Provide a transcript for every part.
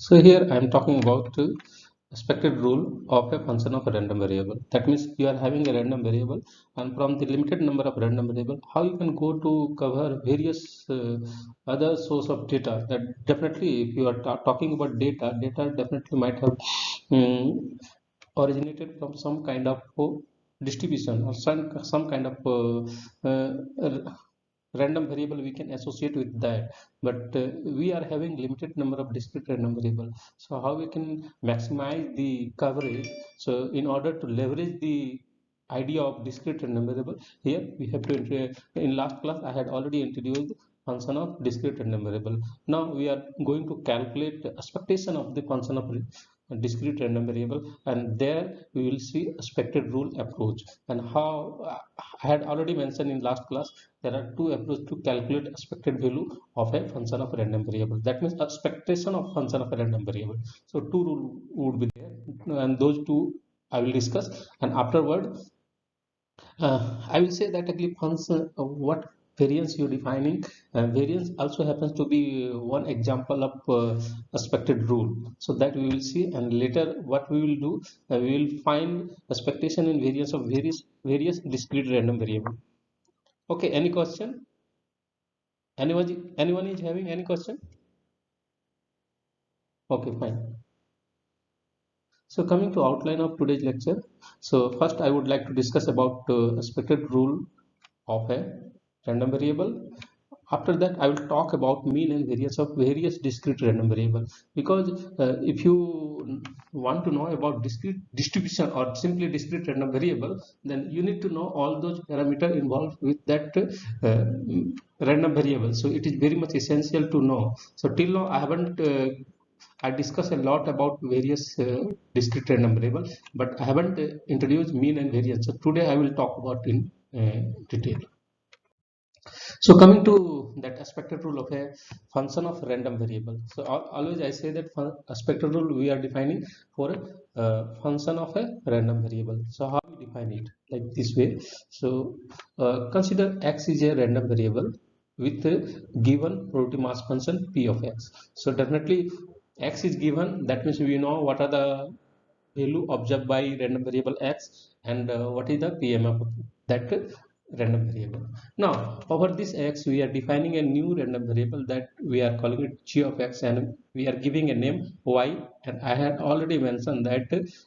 So here I am talking about expected rule of a function of a random variable. That means you are having a random variable, and from the limited number of random variable, how you can go to cover various other source of data. That definitely, if you are talking about data definitely might have originated from some kind of distribution or some kind of random variable we can associate with that, but we are having limited number of discrete random variable. So how we can maximize the coverage? So in order to leverage the idea of discrete random variable, here we have to in last class I had already introduced function of discrete random variable. Now we are going to calculate the expectation of the function of discrete random variable, and there we will see expected rule approach. And how I had already mentioned in last class, there are two approaches to calculate expected value of a function of a random variable. That means expectation of function of a random variable. So two rules would be there, and those two I will discuss. And afterward I will say that actually function what variance you're defining. Variance also happens to be one example of expected rule, so that we will see. And later what we will do, we will find expectation and variance of various discrete random variable. Okay, any question? Anyone is having any question? Okay, fine. So coming to outline of today's lecture, so first I would like to discuss about expected rule of a random variable. After that I will talk about mean and variance of various discrete random variable, because if you want to know about discrete distribution or simply discrete random variable, then you need to know all those parameters involved with that random variable. So it is very much essential to know. So till now I discussed a lot about various discrete random variable, but I haven't introduced mean and variance. So today I will talk about in detail. So coming to that expected rule of a function of random variable. So always I say that expected rule we are defining for a function of a random variable. So how we define it? Like this way. So consider x is a random variable with a given probability mass function p of x. So definitely x is given. That means we know what are the value observed by random variable x, and what is the PMF of that random variable. Now over this x we are defining a new random variable that we are calling it g of x, and we are giving a name y. And I had already mentioned that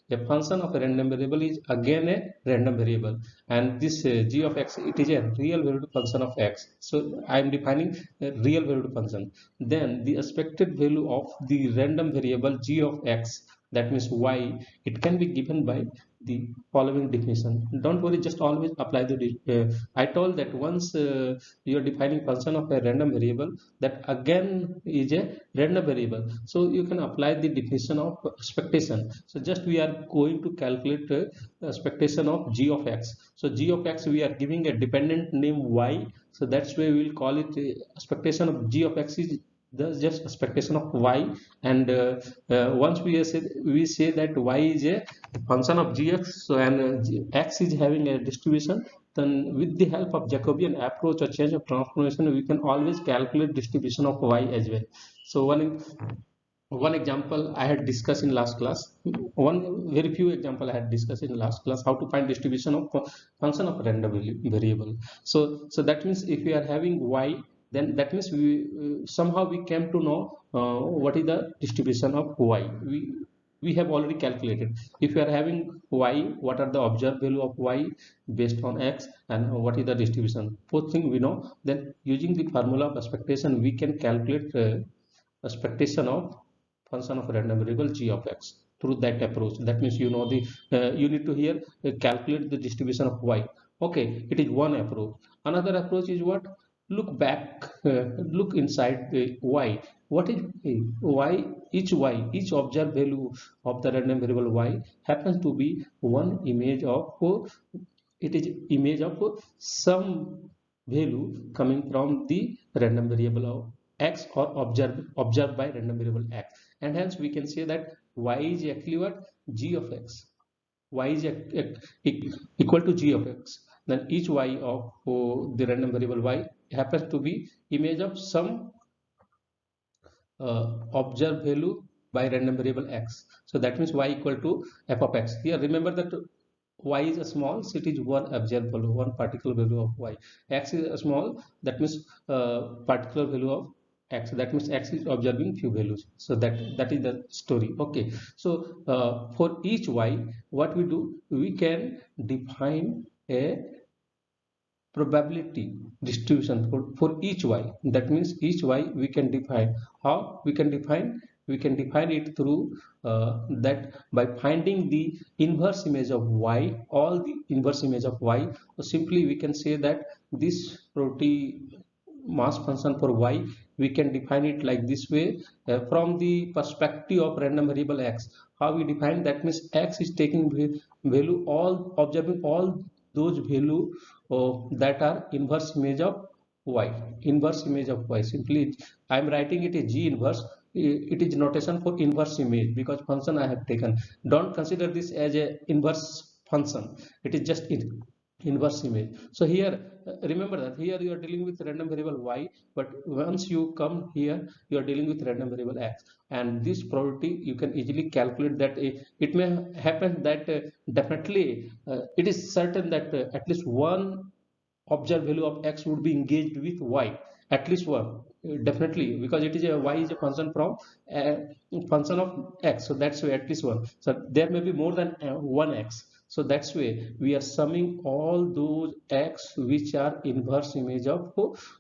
a function of a random variable is again a random variable, and this g of x, it is a real valued function of x. So I am defining a real valued function. Then the expected value of the random variable g of x, that means y, it can be given by the following definition. Don't worry, just always apply the I told that once you are defining function of a random variable, that again is a random variable, so you can apply the definition of expectation. So just we are going to calculate expectation of g of x. So g of x, we are giving a dependent name y, so that's why we will call it expectation of g of x is just expectation of y. And once we say that y is a function of gx, so and x is having a distribution, then with the help of Jacobian approach or change of transformation, we can always calculate distribution of y as well. So one example I had discussed in last class, one very few example I had discussed in last class, how to find distribution of function of random variable. So that means if we are having y, then that means we somehow we came to know what is the distribution of y. We have already calculated. If you are having y, what are the observed value of y based on x, and what is the distribution, both thing we know. Then using the formula of expectation, we can calculate expectation of function of a random variable g of x through that approach. That means you know the you need to here calculate the distribution of y. Okay, it is one approach. Another approach is what? Look back, look inside the y. What is y? Each observed value of the random variable y happens to be one image of it is image of some value coming from the random variable of x, or observed by random variable x. And hence we can say that y is actually what? G of x. Y is equal to g of x. Then each y of the random variable y happens to be image of some observed value by random variable x. So that means y equal to f of x. Here remember that y is a small, so it is one observable, one particular value of y. X is a small, that means particular value of x, that means x is observing few values. So that is the story. Okay, so for each y, what we do, we can define a probability distribution for each y. That means each y we can define. How we can define? We can define it through that by finding the inverse image of y, all the inverse image of y. So simply we can say that this probability mass function for y, we can define it like this way, from the perspective of random variable x. How we define? That means x is taking value, all observing all those value that are inverse image of y. Inverse image of y, simply I am writing it a g inverse. It is notation for inverse image because function I have taken. Don't consider this as a inverse function, it is just inverse image. So here remember that here you are dealing with random variable y, but once you come here you are dealing with random variable x, and this probability you can easily calculate that it may happen that definitely it is certain that at least one observed value of x would be engaged with y, at least one, definitely, because it is a y is a function from function of x, so that's why at least one. So there may be more than one x, so that's why we are summing all those x which are inverse image of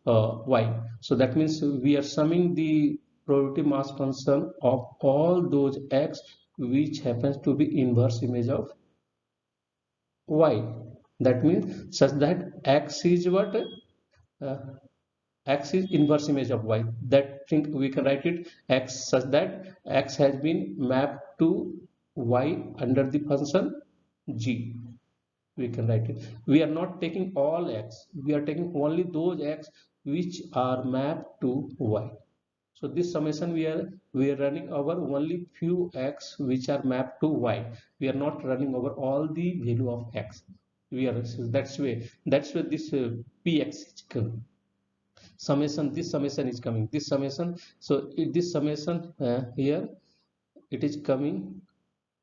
y. So that means we are summing the probability mass function of all those x which happens to be inverse image of y. That means such that x is what, uh, x is inverse image of y. That thing we can write it x such that x has been mapped to y under the function g. We can write it. We are not taking all x, we are taking only those x which are mapped to y. So this summation we are running over only few x which are mapped to y. We are not running over all the value of x. We are, that's why this px is coming. Summation, this summation is coming. This summation, so this summation here it is coming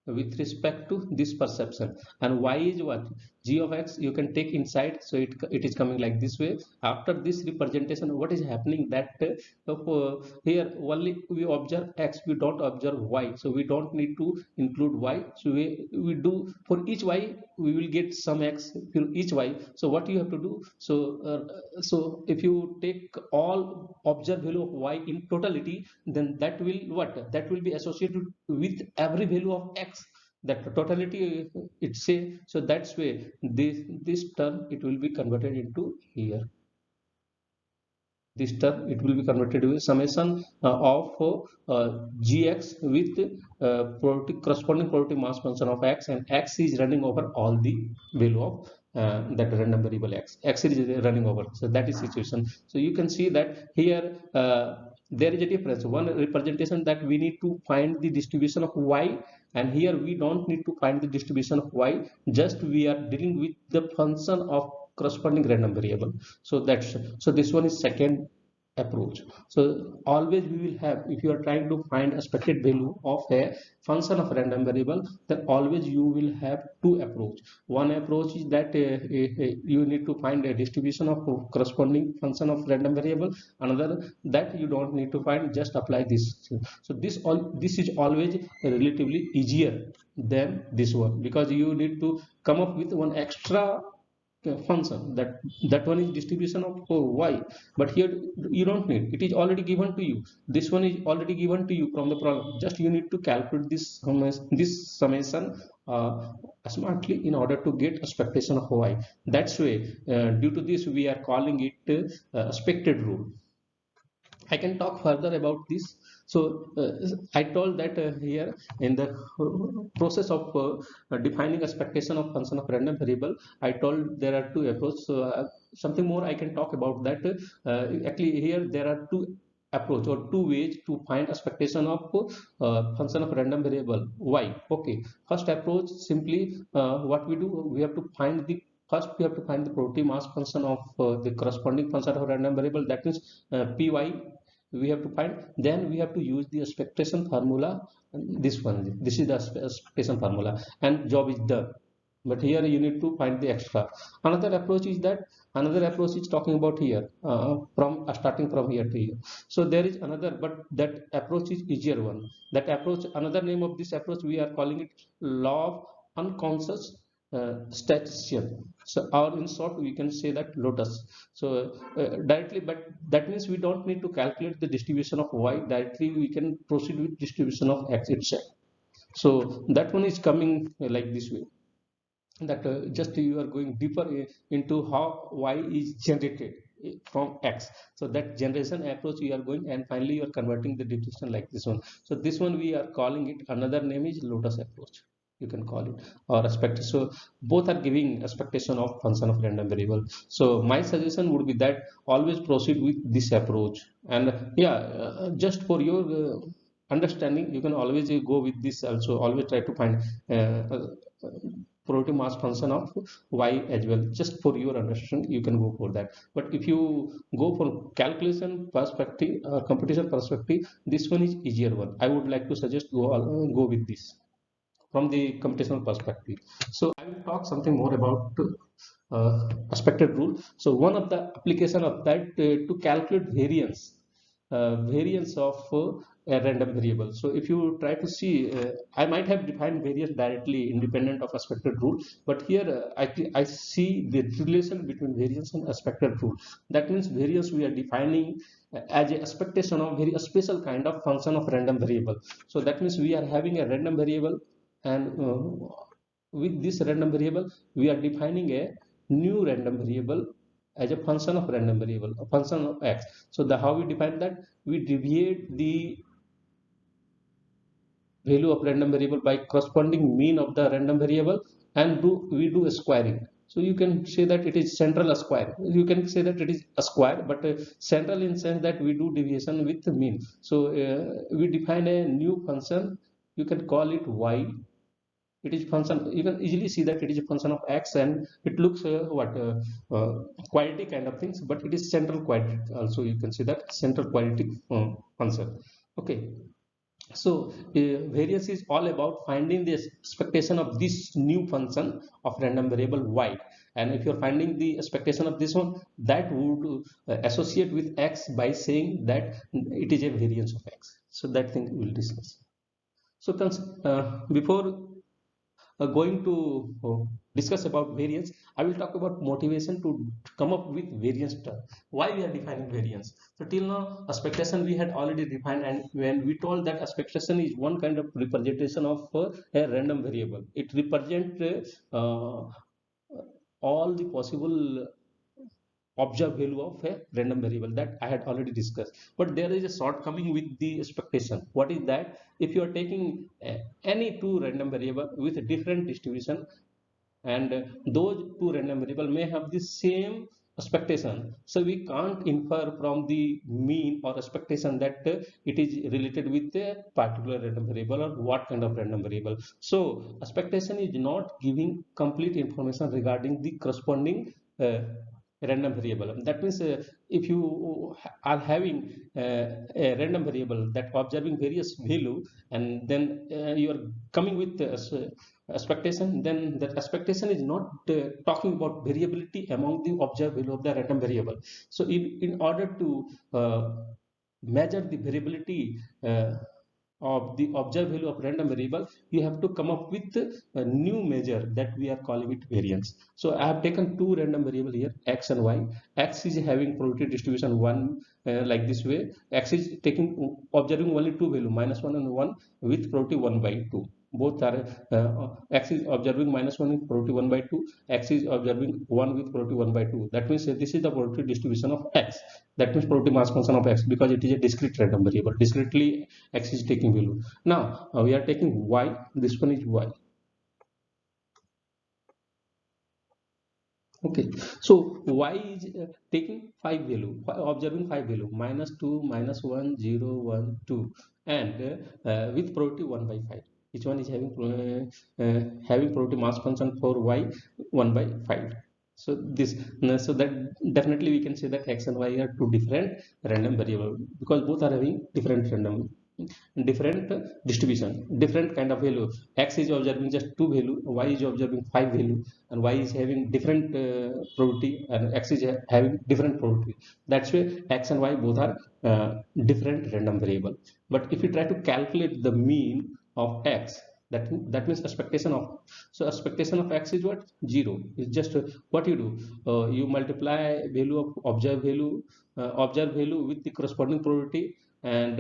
with respect to this perception, and y is what, g of x you can take inside, so it is coming like this way. After this representation, what is happening that here only we observe x, we don't observe y, so we don't need to include y. So we do for each y we will get some x for each y. So what you have to do, so if you take all observed value of y in totality, then that will what, that will be associated with every value of x, that totality it say. So that's way this term it will be converted into here, this term it will be converted to a summation of gx with corresponding probability mass function of x, and x is running over all the value of that random variable x is running over. So that is situation. So you can see that here there is a difference. One representation that we need to find the distribution of y, and here we don't need to find the distribution of y, just we are dealing with the function of corresponding random variable. So that's, so this one is second approach. So always we will have, if you are trying to find expected value of a function of random variable, then always you will have two approach. One approach is that you need to find a distribution of corresponding function of random variable. Another that you don't need to find, just apply this. So this is always relatively easier than this one, because you need to come up with one extra function, that one is distribution of y, but here you don't need, it is already given to you. This one is already given to you from the problem, just you need to calculate this summation smartly in order to get expectation of y. That's why due to this we are calling it expected rule. I can talk further about this. So I told that here in the process of defining expectation of function of random variable, I told there are two approaches. So something more I can talk about that. Actually here there are two approach or two ways to find expectation of function of random variable y. Okay, first approach, simply what we do, we have to find the, first we have to find the probability mass function of the corresponding function of random variable, that means py we have to find, then we have to use the expectation formula. This one, this is the expectation formula, and job is done. But here you need to find the extra. Another approach is that, another approach is talking about here, from starting from here to here. So there is another, but that approach is easier one. That approach, another name of this approach, we are calling it law of unconscious statistician. So, or in short we can say that lotus. So directly, but that means we don't need to calculate the distribution of y directly, we can proceed with distribution of x itself. So that one is coming like this way, that just you are going deeper into how y is generated from x. So that generation approach you are going, and finally you are converting the distribution like this one. So this one we are calling it, another name is lotus approach, you can call it, or expectation. So both are giving expectation of function of random variable. So my suggestion would be that always proceed with this approach. And yeah, just for your understanding, you can always go with this also. Always try to find probability mass function of y as well. Just for your understanding, you can go for that. But if you go for calculation perspective, computation perspective, this one is easier one. I would like to suggest go with this from the computational perspective. So I will talk something more about expected rule. So one of the application of that, to calculate variance of a random variable. So if you try to see, I might have defined variance directly independent of expected rule, but here I see the relation between variance and expected rule. That means variance we are defining as a expectation of very special kind of function of random variable. So that means we are having a random variable, and with this random variable we are defining a new random variable as a function of random variable, a function of x. So the how we define that, we deviate the value of random variable by corresponding mean of the random variable, and we do a squaring. So you can say that it is central square, you can say that it is a square, but central in sense that we do deviation with the mean. So we define a new function, you can call it y. It is function, you can easily see that it is a function of x, and it looks quality kind of things, but it is central quality also, you can see that central quality function. Okay. So variance is all about finding the expectation of this new function of random variable y, and if you're finding the expectation of this one, that would associate with x by saying that it is a variance of x. So that thing we will discuss. So before going to discuss about variance, I will talk about motivation to come up with variance term. Why we are defining variance? So till now, expectation we had already defined, and when we told that expectation is one kind of representation of a random variable, it represents all the possible observed value of a random variable, that I had already discussed. But there is a shortcoming with the expectation. What is that? If you are taking any two random variable with a different distribution, and those two random variable may have the same expectation, so we can't infer from the mean or expectation that it is related with a particular random variable or what kind of random variable. So expectation is not giving complete information regarding the corresponding random variable. That means if you are having a random variable that observing various value, and then you are coming with expectation, then that expectation is not talking about variability among the observed value of the random variable. So in order to measure the variability of the observed value of random variable, you have to come up with a new measure that we are calling it variance. So I have taken two random variable here, x and y. X is having probability distribution 1 like this way. X is taking observing only two value, -1 and 1, with probability 1/2. Both are x is observing -1 with probability 1/2, x is observing 1 with probability 1/2. That means this is the probability distribution of x. That means probability mass function of x, because it is a discrete random variable. Discretely x is taking value. Now we are taking y. This one is y. Okay, so y is taking 5 value, observing 5 value, -2, -1, 0, 1, 2, and with probability 1/5. Each one is having probability mass function for y 1/5. So this, so that definitely we can say that x and y are two different random variable, because both are having different random, different distribution, different kind of value. X is observing just two value, y is observing five value, and y is having different probability, and x is having different probability. That's why x and y both are different random variable. But if you try to calculate the mean of x, that means expectation of, so expectation of x is what? Zero. It's just what you do, you multiply value of observed value with the corresponding probability, and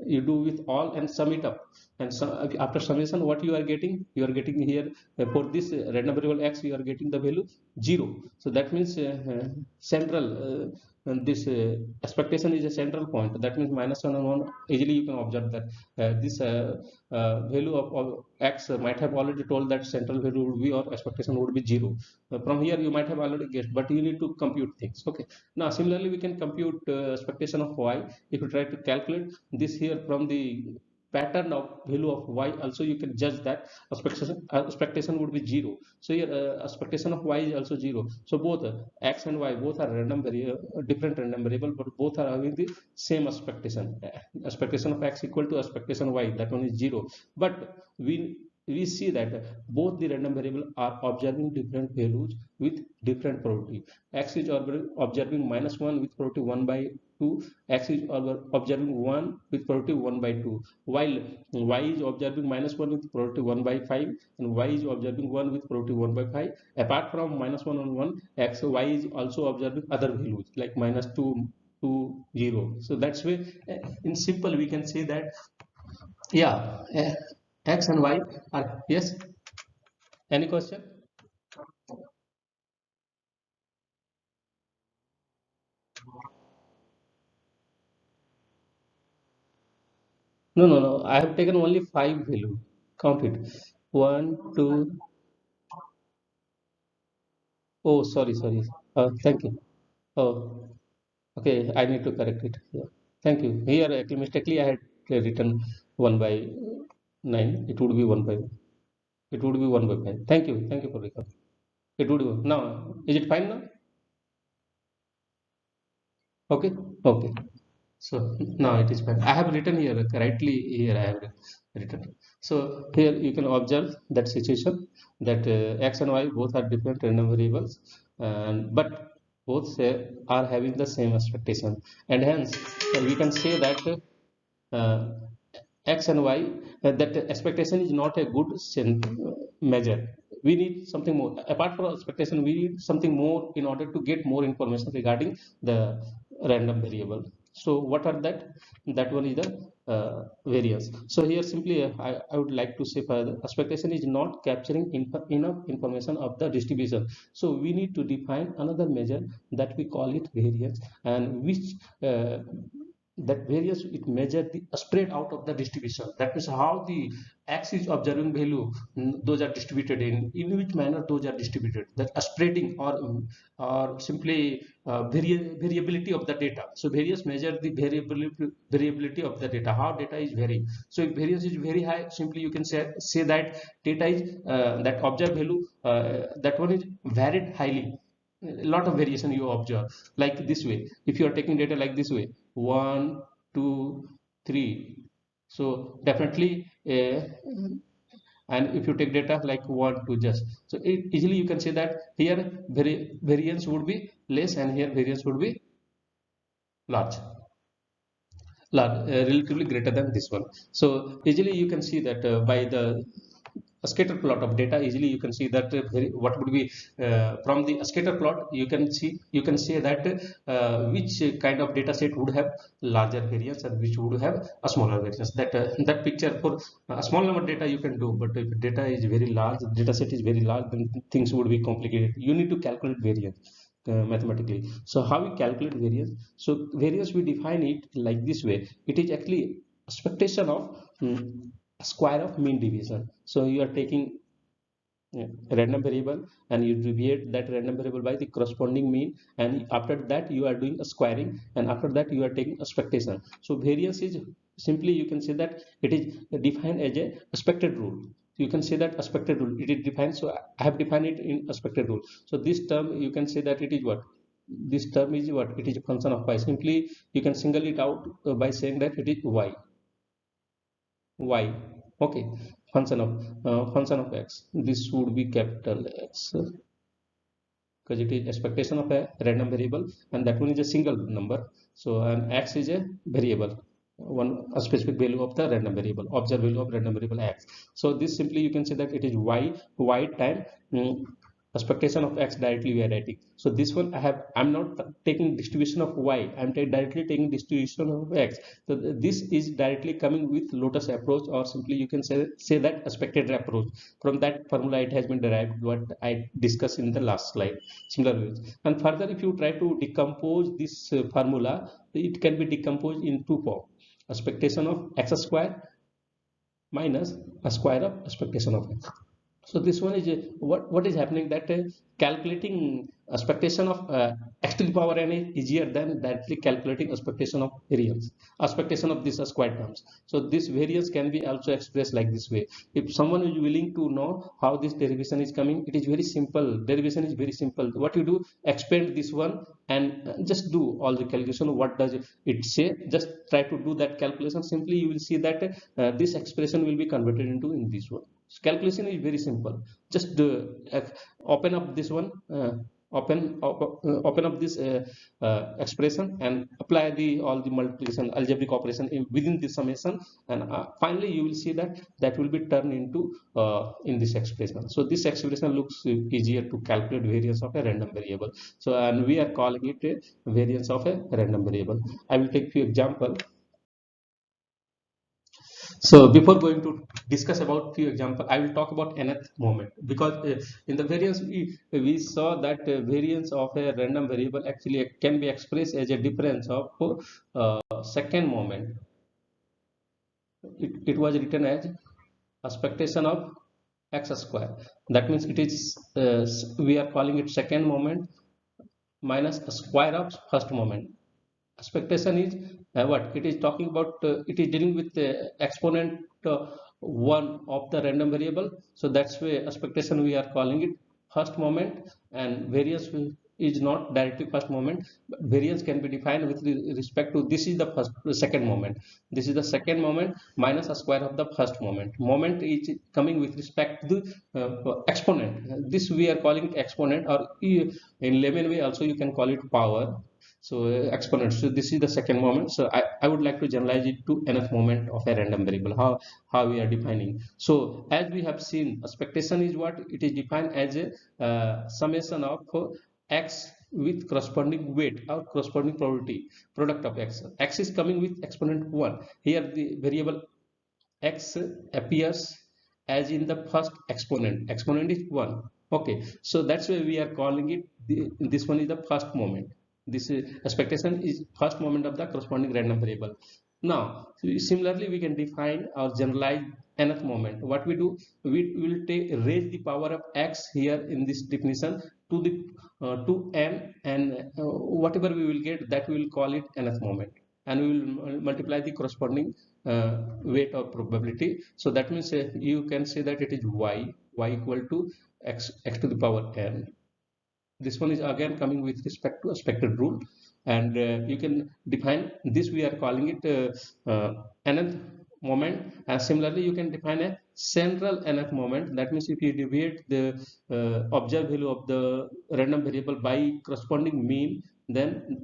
you do with all and sum it up. And so after summation, what you are getting? You are getting here, for this random variable x, you are getting the value zero. So that means central, and this expectation is a central point. That means minus one and one. Easily you can observe that this value of x might have already told that central value would be, or expectation would be zero. From here you might have already guessed, but you need to compute things. Okay. Now similarly we can compute expectation of y. If you try to calculate this here from the pattern of value of y, also you can judge that expectation would be zero. So here expectation of y is also zero. So both x and y both are random variable, different random variable, but both are having the same expectation. Expectation of x equal to expectation y, that one is zero. But we see that both the random variable are observing different values with different probability. X is observing minus 1 with probability 1 by 2, x is observing 1 with probability 1 by 2, while y is observing minus 1 with probability 1 by 5, and y is observing 1 with probability 1 by 5. Apart from minus 1 and 1, x, y is also observing other values like minus 2 to 0. So that's why in simple we can say that, yeah, x and y are, yes, any question? No, I have taken only five value. Count it. One, two. Oh, sorry. Thank you. Oh, okay, I need to correct it. Yeah. Thank you. Here actually mistakenly I had written 1 by 9. It would be 1 by, it would be 1 by 5. Thank you for recall. It would be now. Is it fine now? Okay, okay. So now it is fine. I have written here rightly. Here I have written. So here you can observe that situation, that x and y both are different random variables, and but both are having the same expectation, and hence we can say that uh, x and y, that expectation is not a good measure. We need something more. Apart from expectation, we need something more in order to get more information regarding the random variable. So what are that? That one is the variance. So here simply I would like to say further, expectation is not capturing enough information of the distribution. So we need to define another measure that we call it variance, and which uh, that variance, it measures the spread out of the distribution. That means how the x is observing value, those are distributed in which manner those are distributed, that spreading or simply variability of the data. So variance measure the variability of the data, how data is varying. So if variance is very high, simply you can say that data is that observed value, that one is varied highly. A lot of variation you observe like this way. If you are taking data like this way, 1 2 3, so definitely and if you take data like 1 2, just so easily you can say that here variance would be less, and here variance would be large, relatively greater than this one. So easily you can see that by the a scatter plot of data, easily you can see that what would be from the scatter plot, you can say that which kind of data set would have larger variance and which would have a smaller variance. That that picture for a small number of data you can do, but if data is very large, data set is very large, then things would be complicated. You need to calculate variance mathematically. So how we calculate variance? So variance, we define it like this way. It is actually expectation of square of mean deviation. So you are taking a random variable and you deviate that random variable by the corresponding mean, and after that you are doing a squaring, and after that you are taking expectation. So variance is simply, you can say that it is defined as a expected rule. you can say that expected rule, it is defined. So I have defined it in expected rule. So this term you can say that it is what, this term is what, it is a function of y. Simply you can single it out by saying that it is y. Okay, function of x, this would be capital X, because it is expectation of a random variable, and that one is a single number. So and x is a variable, a specific value of the random variable, observed value of random variable x. So this simply you can say that it is y time expectation of x directly we are writing. So this one I'm not taking distribution of y, I'm directly taking distribution of x. So this is directly coming with lotus approach, or simply you can say that expected approach. From that formula it has been derived, what I discussed in the last slide, similar ways. And further, if you try to decompose this formula, it can be decomposed in two forms: expectation of x square minus a square of expectation of x. So this one is what is happening, that calculating expectation of x to the power n is easier than directly calculating expectation of variance, expectation of these square terms. So this variance can be also expressed like this way. If someone is willing to know how this derivation is coming, it is very simple. Derivation is very simple. What you do, expand this one and just do all the calculation. What does it say? Just try to do that calculation. Simply you will see that this expression will be converted into in this one. So calculation is very simple. Just open up this one, open up this expression and apply all the multiplication algebraic operation within the summation, and finally you will see that will be turned into in this expression. So this expression looks easier to calculate variance of a random variable. So and we are calling it a variance of a random variable. I will take few example. So before going to discuss about few example, I will talk about nth moment, because in the variance we saw that variance of a random variable actually can be expressed as a difference of second moment. It was written as expectation of x square. That means it is we are calling it second moment minus a square of first moment. Expectation is what it is talking about, it is dealing with the exponent 1 of the random variable. So that's why expectation we are calling it first moment, and variance is not directly first moment, but variance can be defined with respect to this is the second moment. This is the second moment minus a square of the first moment. Moment is coming with respect to the exponent. This we are calling it exponent, or in layman way also you can call it power. So exponent. So this is the second moment. So I would like to generalize it to nth moment of a random variable. How we are defining. So as we have seen, expectation is what it is defined as a summation of x with corresponding weight or corresponding probability product of x. X is coming with exponent 1. Here the variable x appears as in the first exponent. Exponent is 1. Okay, so that's why we are calling it this one is the first moment. This expectation is first moment of the corresponding random variable. Now similarly we can define or generalize nth moment. What we do, we will raise the power of x here in this definition to the to n, and whatever we will get, that we will call it nth moment, and we will multiply the corresponding weight of probability. So that means you can say that it is y equal to x to the power n. This one is again coming with respect to expected rule, and you can define this, we are calling it nth moment. And similarly you can define a central nth moment. That means if you deviate the observed value of the random variable by corresponding mean, then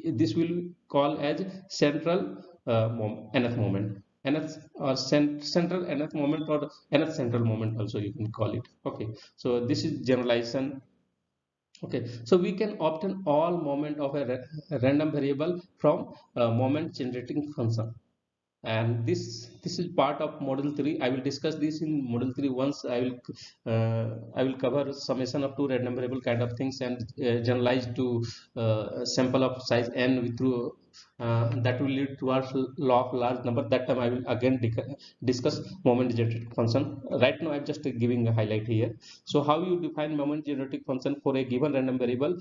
this will call as central nth moment, nth or central nth moment, or nth central moment also you can call it. Okay, so this is generalization. Okay, so we can obtain all moment of a random variable from moment generating function, and this is part of model 3. I will discuss this in model 3 once I will cover summation of two random variable kind of things, and generalize to sample of size n with through that will lead towards law of large number. That time I will again discuss moment generated function. Right now I'm just giving a highlight here. So how you define moment generated function for a given random variable?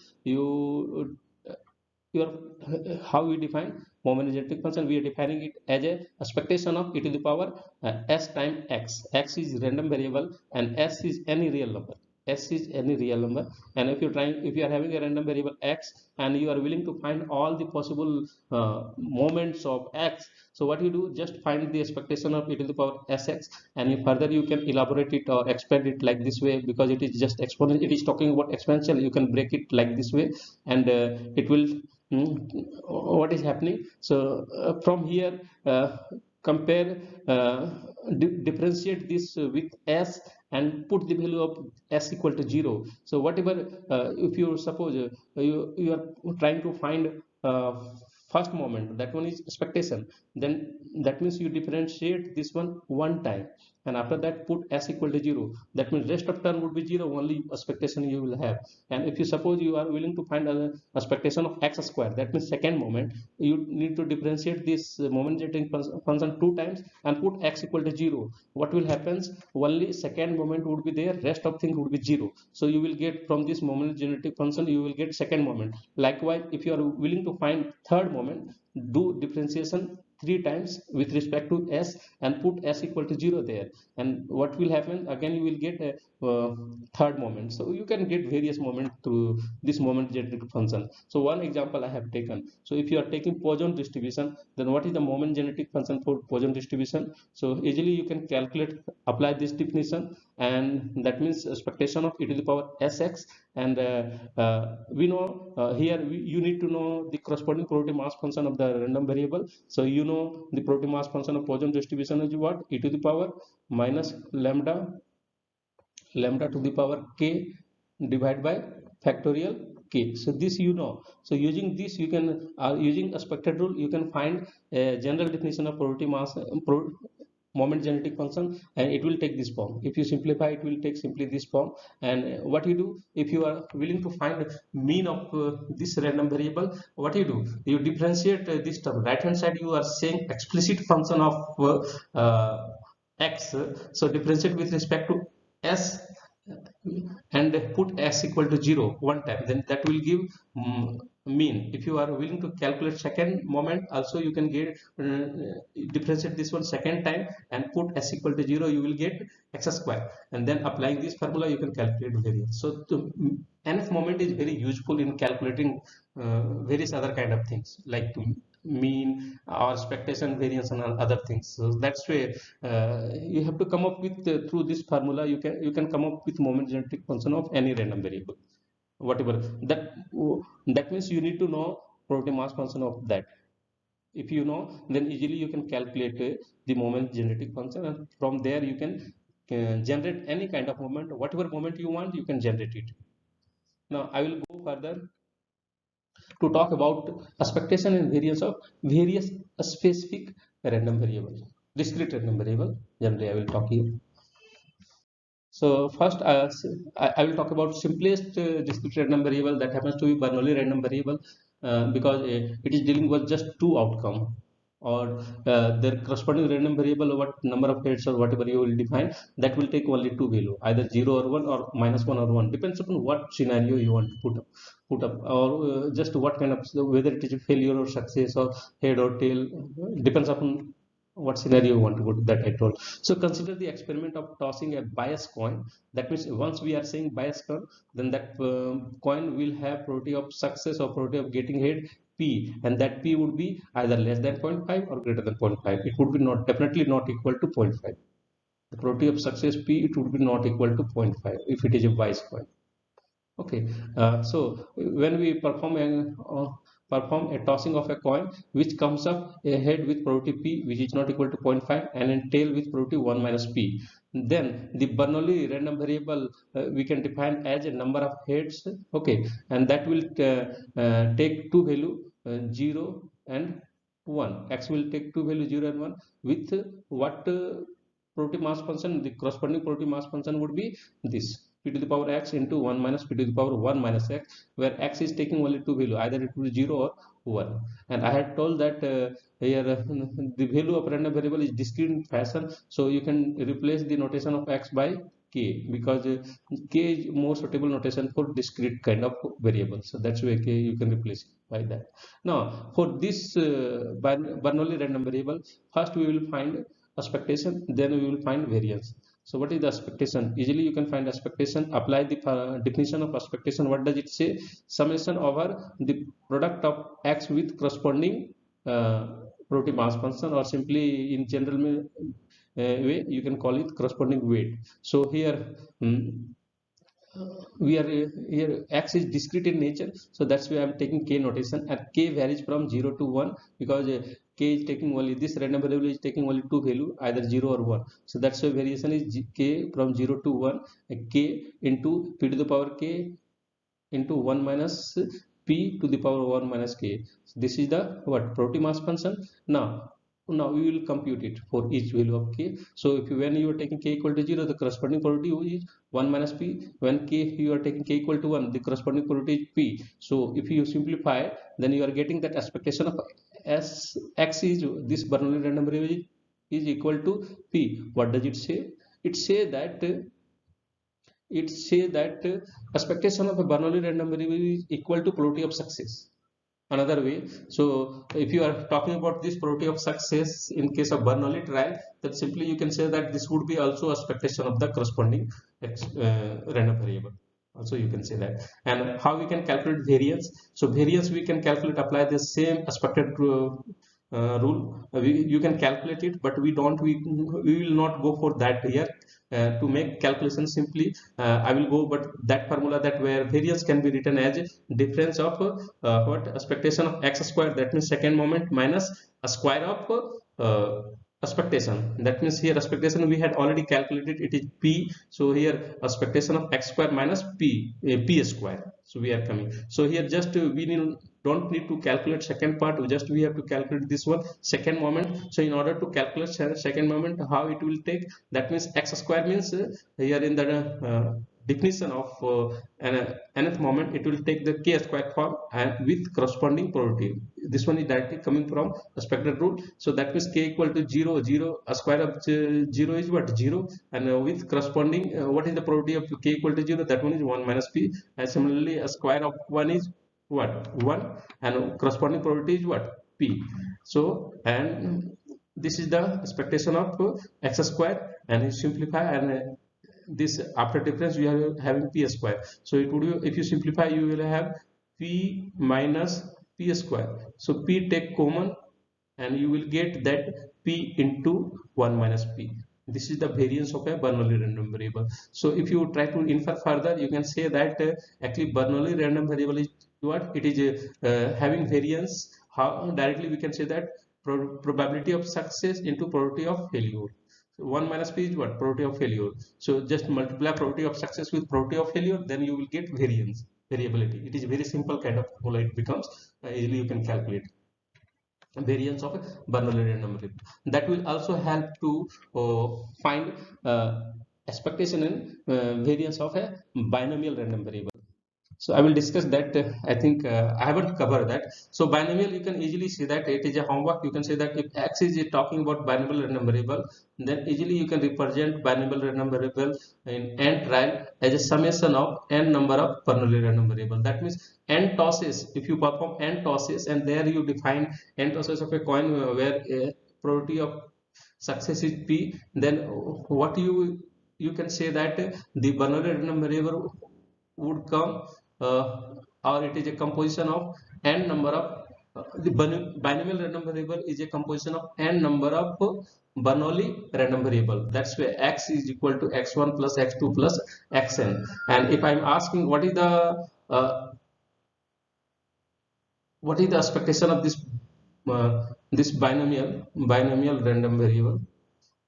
How we define, moment genetic function, we are defining it as a expectation of e to the power s time x. X is random variable and s is any real number. S is any real number, and if you are having a random variable x and you are willing to find all the possible moments of x, so what you do, just find the expectation of e to the power sx, and if further you can elaborate it or expand it like this way, because it is just exponential, it is talking about exponential, you can break it like this way, and it will what is happening. So from here, compare, differentiate this with s and put the value of s equal to 0. So whatever, if you suppose you are trying to find first moment, that one is expectation, then that means you differentiate this one time, and after that put s equal to 0. That means rest of term would be 0, only expectation you will have. And if you suppose you are willing to find an expectation of x square, that means second moment, you need to differentiate this moment generating function two times and put x equal to 0. What will happen? Only second moment would be there, rest of thing would be 0. So you will get from this moment generating function, you will get second moment. Likewise, if you are willing to find third moment, do differentiation three times with respect to s and put s equal to 0 there, and what will happen, again you will get a third moment. So you can get various moments through this moment generating function. So one example I have taken. So if you are taking Poisson distribution, then what is the moment genetic function for Poisson distribution? So easily you can calculate, apply this definition, and that means expectation of e to the power sx, and we know here you need to know the corresponding probability mass function of the random variable. So you know the probability mass function of Poisson distribution is what? E to the power minus lambda to the power k divided by factorial k. So this you know. So using this you can, using expected rule, you can find a general definition of probability mass moment genetic function, and it will take this form. If you simplify, it will take simply this form. And what you do, if you are willing to find mean of this random variable, what you do, you differentiate this term. Right hand side you are saying explicit function of x, so differentiate with respect to s and put s equal to 0 one time, then that will give mean. If you are willing to calculate second moment also, you can get differentiate this one second time and put s equal to 0, you will get x square, and then applying this formula you can calculate variance. So nth moment is very useful in calculating various other kind of things like mean or expectation, variance, and other things. So that's where you have to come up with through this formula you can come up with moment genetic function of any random variable, whatever that means. You need to know probability mass function of that. If you know, then easily you can calculate the moment genetic function, and from there you can generate any kind of moment, whatever moment you want, you can generate it. Now I will go further to talk about expectation and variance of various specific random variables, discrete random variable. Generally I will talk here. So first I will talk about simplest discrete random variable, that happens to be Bernoulli random variable, because it is dealing with just two outcome, or their corresponding random variable, what number of heads or whatever you will define, that will take only two value, either 0 or 1 or -1 or 1, depends upon what scenario you want to put up, or just what kind of, whether it is a failure or success or head or tail, depends upon what scenario you want to go to, that I told. So consider the experiment of tossing a bias coin. That means once we are saying bias coin, then that coin will have probability of success or probability of getting head p, and that p would be either less than 0.5 or greater than 0.5. It would be not, definitely not equal to 0.5. The probability of success p, it would be not equal to 0.5 if it is a bias coin. Okay, so when we perform a tossing of a coin, which comes up a head with probability p, which is not equal to 0.5, and a tail with probability 1 minus p, then the Bernoulli random variable we can define as a number of heads. Okay, and that will take two value 0 and 1. X will take two value 0 and 1 with what probability mass function, the corresponding probability mass function would be this p to the power x into 1 minus p to the power 1 minus x, where x is taking only two value, either it will be 0 or 1. And I had told that here the value of random variable is discrete in fashion, so you can replace the notation of x by k, because k is more suitable notation for discrete kind of variable. So that's why k you can replace by that. Now for this Bernoulli random variable, first we will find expectation, then we will find variance. So what is the expectation? Easily you can find expectation. Apply the definition of expectation. What does it say? Summation over the product of x with corresponding probability mass function, or simply in general way you can call it corresponding weight. So here we are here x is discrete in nature, so that's why I'm taking k notation, and k varies from 0 to 1, because k is taking only, this random variable is taking only two value, either 0 or 1. So that's why variation is k from 0 to 1, k into p to the power k into 1 minus p to the power 1 minus k. So this is the what probability mass function. Now we will compute it for each value of k. So if when you are taking k equal to 0, the corresponding probability is 1 minus p. When k you are taking k equal to 1, the corresponding probability is p. So if you simplify, then you are getting that expectation of x is this Bernoulli random variable is equal to p. What does it say? It say that expectation of a Bernoulli random variable is equal to probability of success. Another way, so if you are talking about this probability of success in case of Bernoulli trial, then simply you can say that this would be also expectation of the corresponding random variable. Also you can say that. And how we can calculate variance? So variance we can calculate, apply the same expected rule. You can calculate it, but we will not go for that here. To make calculation simply, I will go but that formula, that where variance can be written as difference of what expectation of x square, that means second moment, minus a square of expectation. That means here expectation we had already calculated, it is p. So here expectation of x square minus p square. So we are coming. So here just we don't need to calculate second part, we have to calculate this one, second moment. So in order to calculate second moment, how it will take, that means x square means here in the definition of nth moment, it will take the k square form and with corresponding probability. This one is directly coming from expected rule. So that means k equal to 0, a square of 0 is what, 0, and with corresponding what is the probability of k equal to 0, that one is 1 minus p. And similarly a square of 1 is what, 1, and corresponding probability is what, p. So and this is the expectation of x square, and you simplify, and this after difference you are having p square. So it would, if you simplify, you will have p minus p square. So p take common and you will get that p into 1 minus p. This is the variance of a Bernoulli random variable. So if you try to infer further, you can say that actually Bernoulli random variable is what, it is having variance. How directly we can say that probability of success into probability of failure. 1 minus p is what, probability of failure. So just multiply probability of success with probability of failure, then you will get variance, variability. It is very simple kind of formula, it becomes easily you can calculate variance of a Bernoulli random variable. That will also help to find expectation and variance of a binomial random variable. So I will discuss that. I think I haven't covered that. So binomial, you can easily see that it is a homework. You can say that if x is talking about binomial random variable, then easily you can represent binomial random variable in n trial as a summation of n number of Bernoulli random variable. That means n tosses. If you perform n tosses, and there you define n tosses of a coin where probability of success is p, then what you can say that the Bernoulli random variable would come, or it is a composition of n number of the binomial random variable is a composition of n number of Bernoulli random variable. That's where x is equal to x1 plus x2 plus xn. And if I'm asking what is the expectation of this binomial random variable,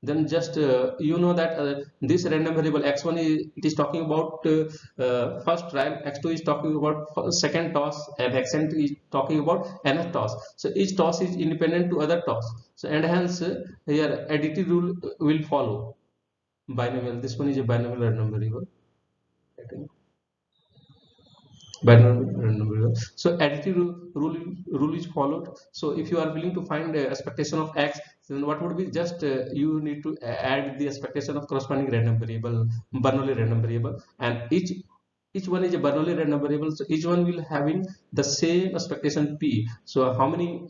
then just you know that this random variable x1 is, it is talking about first trial, x2 is talking about second toss, and xn is talking about nth toss. So each toss is independent to other toss. So and hence here additive rule will follow binomial. This one is a binomial random variable. So additive rule is followed. So if you are willing to find expectation of x, So then what would be, just you need to add the expectation of corresponding random variable, Bernoulli random variable, and each one is a Bernoulli random variable, so each one will having the same expectation p. So how many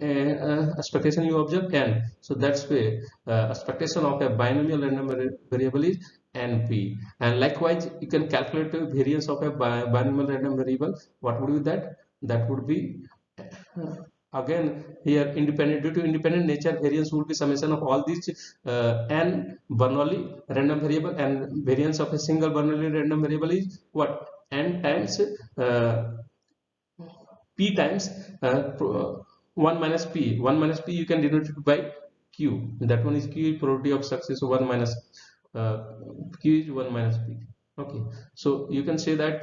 expectation you observe? N. So that's why expectation of a binomial random variable is np. And likewise you can calculate the variance of a binomial random variable. What would be that? That would be again here independent, due to independent nature, variance would be summation of all these n Bernoulli random variable, and variance of a single Bernoulli random variable is what? N times uh, p times 1 minus p. 1 minus p you can denote it by q. That one is q is probability of success. 1 minus uh, q is 1 minus p. Okay, so you can say that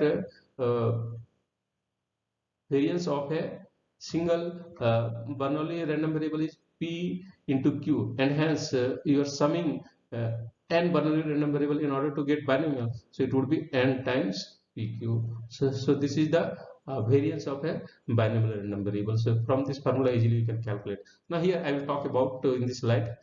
variance of a single Bernoulli random variable is p into q, and hence you are summing uh, n Bernoulli random variable in order to get binomial, so it would be n times pq. So this is the variance of a binomial random variable. So from this formula easily you can calculate. Now here I will talk about in this slide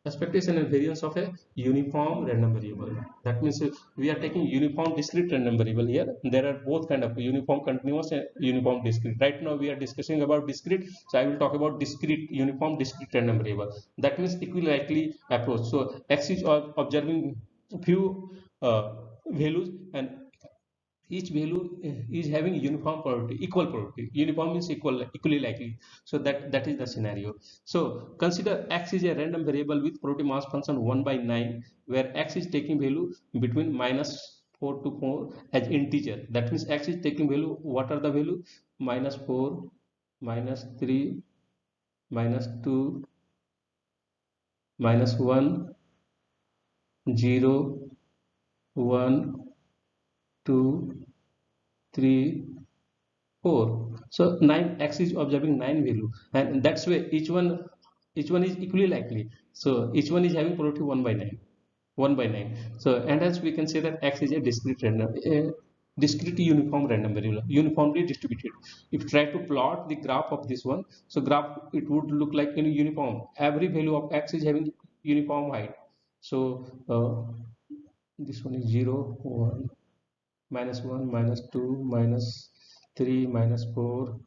expectation and variance of a uniform random variable. That means we are taking uniform discrete random variable here. There are both kind of uniform continuous and uniform discrete. Right now we are discussing about discrete, so I will talk about discrete, uniform discrete random variable. That means equilikely approach. So x is observing few values, and each value is having uniform probability, equal probability. Uniform means equally likely. So that is the scenario. So consider x is a random variable with probability mass function 1 by 9, where x is taking value between -4 to 4 as integer. That means x is taking value. What are the value? -4, -3, -2, -1, 0, 1, 2, 3, 4. So 9, x is observing 9 value, and that's why each one is equally likely. So each one is having probability 1 by 9, 1 by 9. So and as we can say that x is a discrete random, discrete uniform random variable, uniformly distributed. If you try to plot the graph of this one, so graph it would look like uniform. Every value of x is having uniform height. So this one is 0, 1, -1, -2, -3, -4,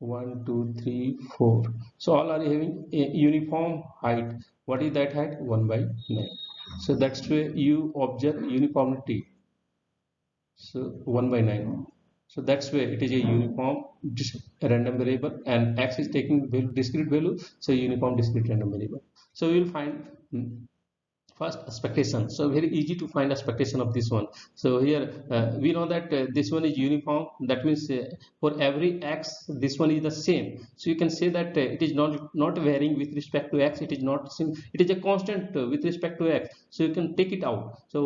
1, 2, 3, 4. So all are having a uniform height. What is that height? 1 by 9. So that's where you observe uniformity. So 1 by 9. So that's where it is a uniform random variable, and x is taking value, discrete value, so uniform discrete random variable. So we will find first expectation. So very easy to find expectation of this one. So here we know that this one is uniform. That means for every x this one is the same. So you can say that it is not varying with respect to x. It is not same. It is a constant with respect to x. So you can take it out. So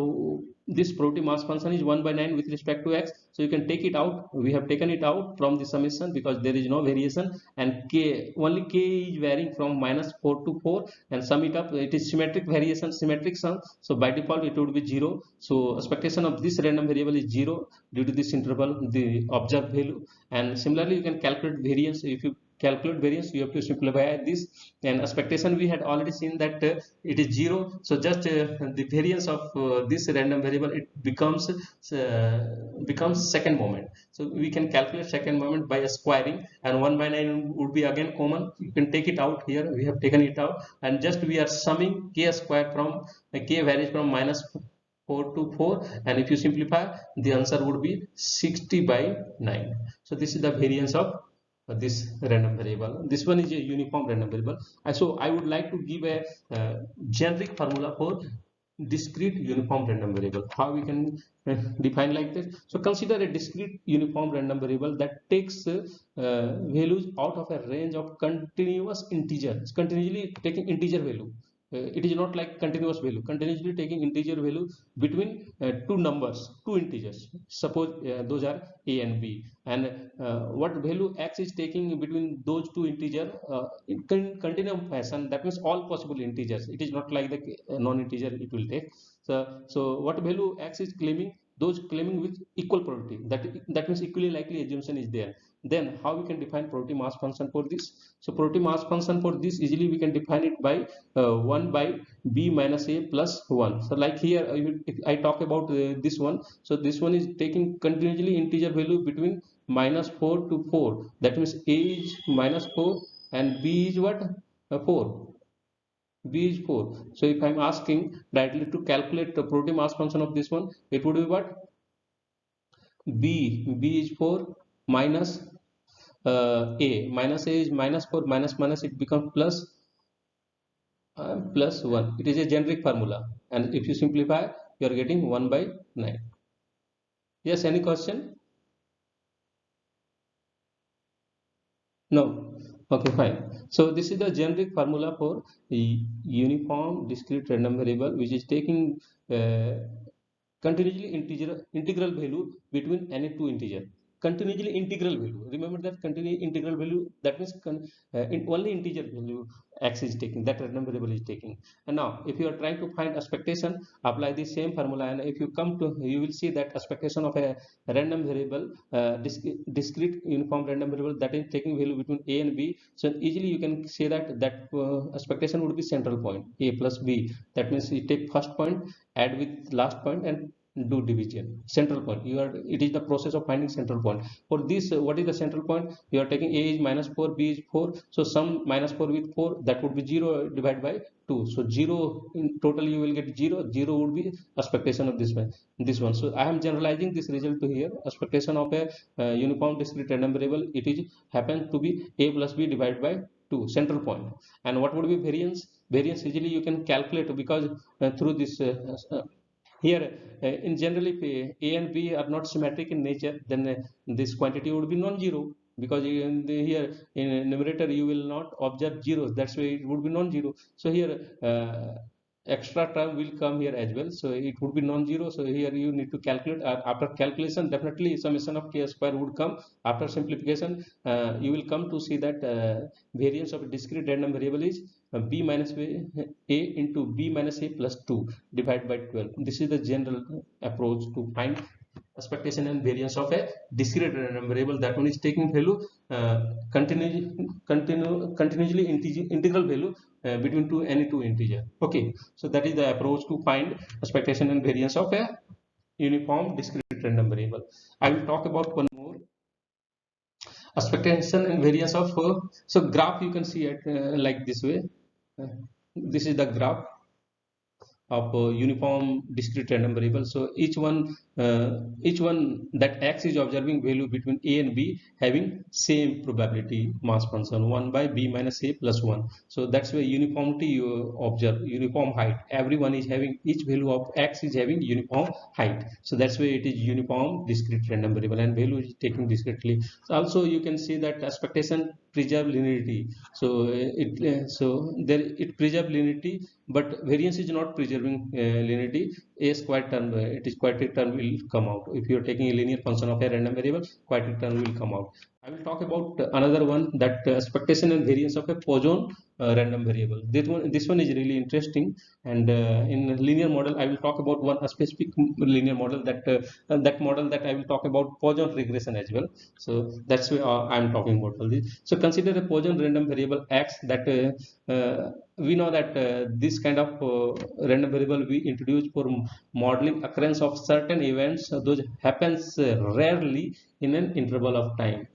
this probability mass function is 1 by 9 with respect to x. So you can take it out. We have taken it out from the summation because there is no variation, and k, only k is varying from -4 to 4, and sum it up. It is symmetric variation, symmetric sum. So by default it would be 0. So expectation of this random variable is 0 due to this interval, the observed value. And similarly you can calculate variance. If you calculate variance, you have to simplify this, and expectation we had already seen that it is 0. So just the variance of this random variable, it becomes second moment. So we can calculate second moment by squaring, and 1 by 9 would be again common. You can take it out. Here we have taken it out, and just we are summing k square from k varies from -4 to 4, and if you simplify, the answer would be 60 by 9. So this is the variance of this random variable. This one is a uniform random variable. So I would like to give a generic formula for discrete uniform random variable. How we can define like this? So consider a discrete uniform random variable that takes values out of a range of continuous integers, continuously taking integer value. It is not like continuous value, continuously taking integer value between two numbers, two integers. Suppose those are a and b, and what value x is taking between those two integer in continuum fashion. That means all possible integers. It is not like the non-integer it will take. So what value x is claiming, those claiming with equal probability, that means equally likely assumption is there. Then how we can define probability mass function for this? So probability mass function for this, easily we can define it by 1 by b minus a plus 1. So like here if I talk about this one, so this one is taking continuously integer value between minus 4 to 4. That means a is minus 4 and b is what? 4. B is 4. So if I'm asking directly to calculate the probability mass function of this one, it would be what? B is 4 minus A. Minus A is minus 4, minus minus it becomes plus 1. It is a generic formula, and if you simplify, you are getting 1 by 9. Yes, any question? No. Okay, fine. So this is the generic formula for uniform discrete random variable, which is taking continuously integral value between any two integer. Continuously integral value, remember that continuously integral value, that means only integer value x is taking, that random variable is taking. And now if you are trying to find expectation, apply the same formula, and if you come to, you will see that expectation of a random variable, discrete uniform random variable, that is taking value between a and b. So easily you can say that expectation would be central point a plus b. That means you take first point, add with last point, and do division. Central point, it is the process of finding central point. For this, what is the central point? You are taking a is minus 4, b is 4, so sum minus 4 with 4, that would be 0 divided by 2. So 0 in total, you will get 0. 0 would be expectation of this one. So I am generalizing this result to here. Expectation of a uniform discrete random variable, it is happens to be a plus b divided by 2, central point. And what would be variance? Variance easily you can calculate, because through this here in general, if a and b are not symmetric in nature, then this quantity would be non-zero, because here in numerator you will not observe zeros, that's why it would be non-zero. So here extra term will come here as well, so it would be non-zero. So here you need to calculate, after calculation definitely summation of k square would come. After simplification, you will come to see that variance of a discrete random variable is b minus a into b minus a plus 2 divided by 12. This is the general approach to find expectation and variance of a discrete random variable. That one is taking value continuously integral value between any two integer. Okay, so that is the approach to find expectation and variance of a uniform discrete random variable. I will talk about one more, expectation and variance of so graph you can see it like this way. This is the graph of uniform discrete random variable. So each one that x is observing value between a and b having same probability mass function 1 by b minus a plus 1. So that's why uniformity you observe, uniform height, everyone is having, each value of x is having uniform height. So that's why it is uniform discrete random variable, and value is taking discretely. So also you can see that expectation preserve linearity. So it preserve linearity, but variance is not preserving linearity. A square term, it is quadratic term will come out. If you are taking a linear function of a random variable, quadratic term will come out. I will talk about another one, that expectation and variance of a Poisson random variable. This one is really interesting, and in linear model I will talk about one specific linear model, that model that I will talk about Poisson regression as well. So that's why I am talking about all this. So consider a Poisson random variable x, that we know that this kind of random variable we introduce for modeling occurrence of certain events. Those happens rarely in an interval of time.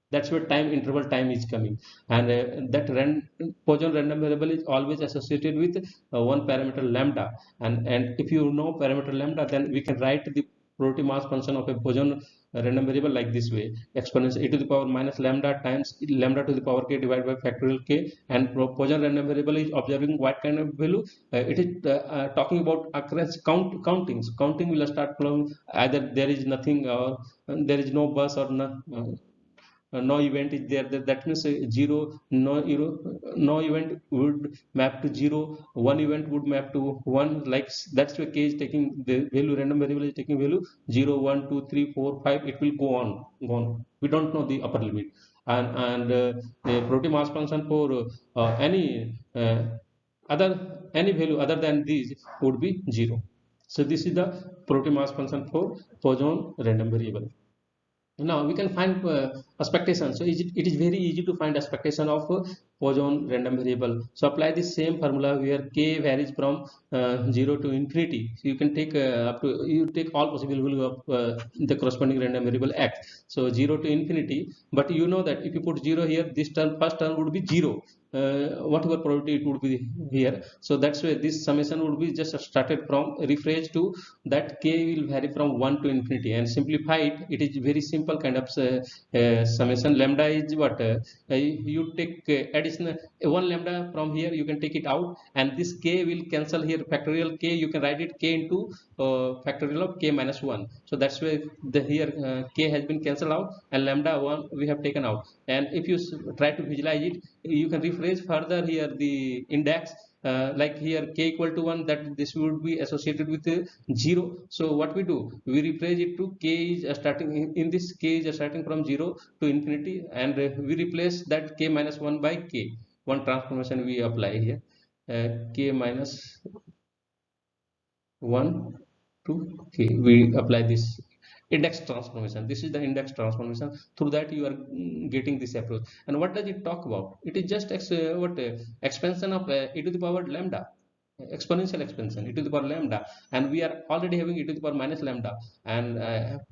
That's where time interval time is coming, and that Poisson random variable is always associated with one parameter lambda, and if you know parameter lambda, then we can write the probability mass function of a Poisson random variable like this way: exponential e to the power minus lambda times lambda to the power k divided by factorial k. And Poisson random variable is observing what kind of value? It is talking about occurrence counting. So counting will start from either there is nothing, or there is no bus, or no event is there. That means 0, no event would map to 0, one event would map to 1. Like that's the case, taking the value, random variable is taking value 0, 1, 2, 3, 4, 5. It will go on. We don't know the upper limit, and the probability mass function for any value other than these would be 0. So this is the probability mass function for Poisson random variable. Now we can find expectation. So it is very easy to find expectation of Poisson random variable. So apply the same formula where k varies from 0 to infinity. So you can take you take all possible value of the corresponding random variable x. So 0 to infinity, but you know that if you put 0 here, this term first term would be 0. Whatever probability it would be here. So that's why this summation would be just started from rephrase to that k will vary from 1 to infinity, and simplified it is very simple kind of summation. Lambda is what you take additional one lambda from here, you can take it out, and this k will cancel here. Factorial k, you can write it k into factorial of k minus 1. So that's why the here k has been cancelled out, and lambda 1 we have taken out. And if you try to visualize it, you can rephrase further here the index, like here k equal to 1, that this would be associated with 0. So what we do, we rephrase it to k is starting in this k is starting from 0 to infinity, and we replace that k minus 1 by k. One transformation we apply here, k minus 1 to k, we apply this index transformation. This is the index transformation. Through that you are getting this approach. And what does it talk about? It is just expansion of e to the power lambda, exponential expansion e to the power lambda, and we are already having e to the power minus lambda, and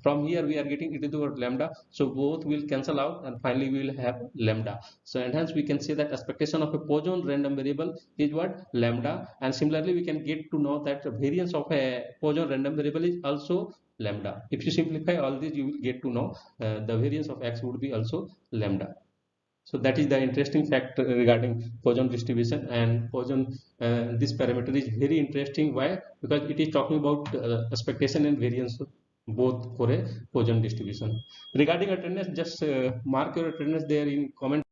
from here we are getting e to the power lambda. So both will cancel out, and finally we will have lambda. So and hence we can say that expectation of a Poisson random variable is what? Lambda. And similarly we can get to know that variance of a Poisson random variable is also lambda. If you simplify all this, you will get to know the variance of x would be also lambda. So that is the interesting fact regarding Poisson distribution. And Poisson, this parameter is very interesting. Why? Because it is talking about expectation and variance both for a Poisson distribution. Regarding attendance, just mark your attendance there in comment